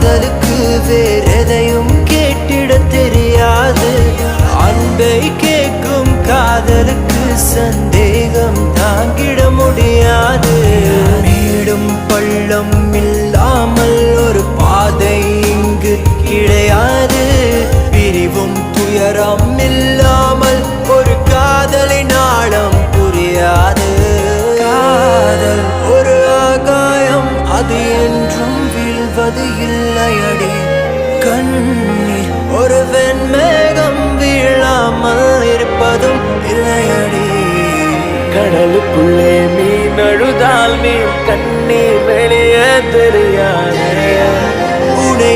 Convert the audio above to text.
காதலுக்கு வேறெதையும் கேட்டிட தெரியாது. அன்பை கேட்கும் காதலுக்கு சந்தேகம் தாங்கிட முடியாது. மேடும் பள்ளம் இல்லாமல் ஒரு பாதை இங்கு கிடையாது. பிரிவும் துயரம் இல்லாமல் ஒரு காதலின் ஆழம் புரியாது. காதல் ஒரு ஆகாயம், அது என்றும் வீழ்வது இல்லையடி. கண்ணீர் ஒரு வெண்மேகம், வீழாமல் இருப்பதும் இல்லையடி. கடலுக்குள்ளே மீன் அழுதால் மீன் கண்ணீர் வெளியே தெரியாது. உடை